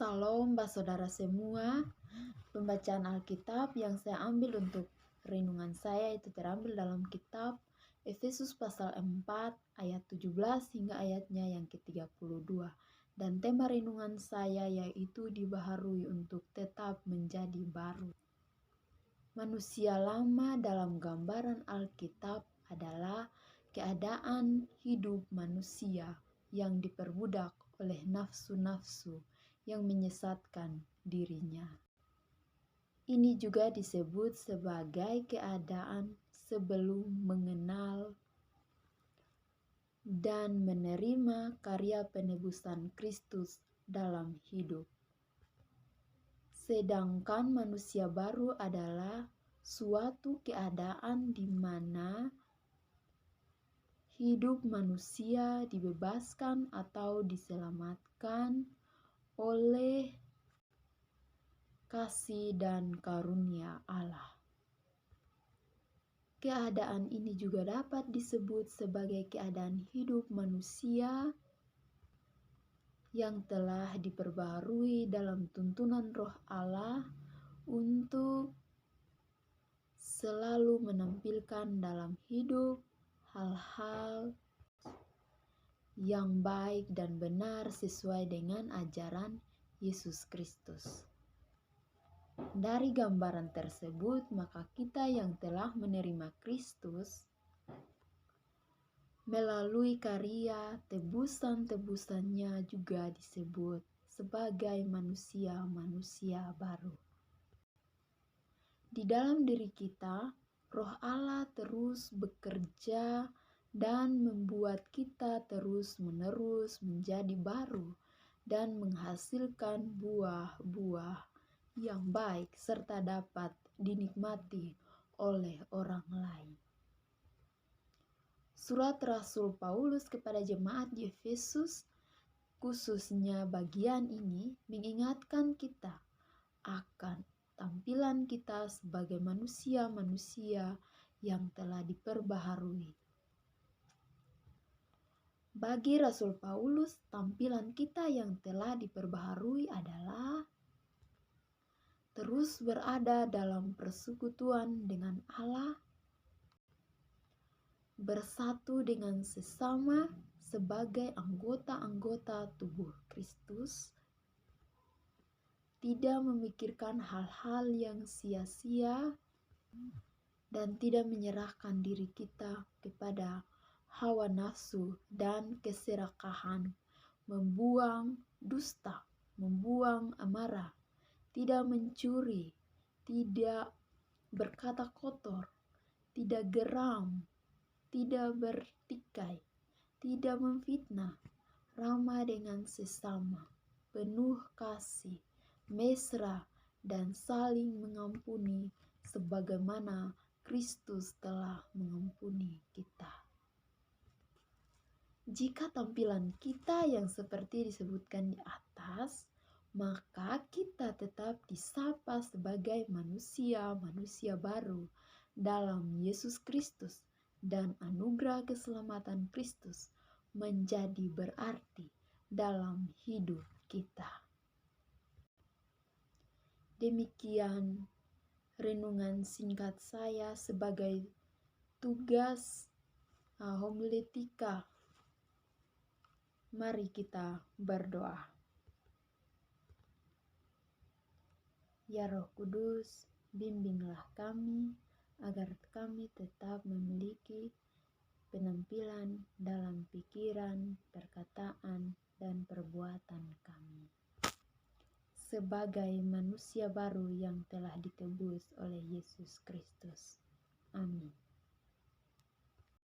Salam saudara semua. Pembacaan Alkitab yang saya ambil untuk renungan saya itu terambil dalam kitab Efesus pasal 4 ayat 17 hingga ayatnya yang ke-32. Dan tema renungan saya yaitu dibaharui untuk tetap menjadi baru. Manusia lama dalam gambaran Alkitab adalah keadaan hidup manusia yang diperbudak oleh nafsu-nafsu yang menyesatkan dirinya. Ini juga disebut sebagai keadaan sebelum mengenal dan menerima karya penebusan Kristus dalam hidup. Sedangkan manusia baru adalah suatu keadaan di mana hidup manusia dibebaskan atau diselamatkan oleh kasih dan karunia Allah. Keadaan ini juga dapat disebut sebagai keadaan hidup manusia yang telah diperbaharui dalam tuntunan Roh Allah untuk selalu menampilkan dalam hidup hal-hal yang baik dan benar sesuai dengan ajaran Yesus Kristus. Dari gambaran tersebut, maka kita yang telah menerima Kristus melalui karya tebusan-tebusannya juga disebut sebagai manusia-manusia baru. Di dalam diri kita, Roh Allah terus bekerja dan membuat kita terus-menerus menjadi baru dan menghasilkan buah-buah yang baik serta dapat dinikmati oleh orang lain. Surat Rasul Paulus kepada jemaat di Efesus, khususnya bagian ini, mengingatkan kita akan tampilan kita sebagai manusia-manusia yang telah diperbaharui. Bagi Rasul Paulus, tampilan kita yang telah diperbaharui adalah terus berada dalam persekutuan dengan Allah, bersatu dengan sesama sebagai anggota-anggota tubuh Kristus, tidak memikirkan hal-hal yang sia-sia, dan tidak menyerahkan diri kita kepada hawa nafsu dan keserakahan, membuang dusta, membuang amarah, tidak mencuri, tidak berkata kotor, tidak geram, tidak bertikai, tidak memfitnah, ramah dengan sesama, penuh kasih, mesra, dan saling mengampuni sebagaimana Kristus telah mengampuni kita. Jika tampilan kita yang seperti disebutkan di atas, maka kita tetap disapa sebagai manusia-manusia baru dalam Yesus Kristus, dan anugerah keselamatan Kristus menjadi berarti dalam hidup kita. Demikian renungan singkat saya sebagai tugas homiletika. Mari kita berdoa. Ya Roh Kudus, bimbinglah kami agar kami tetap memiliki penampilan dalam pikiran, perkataan, dan perbuatan kami sebagai manusia baru yang telah ditebus oleh Yesus Kristus. Amin.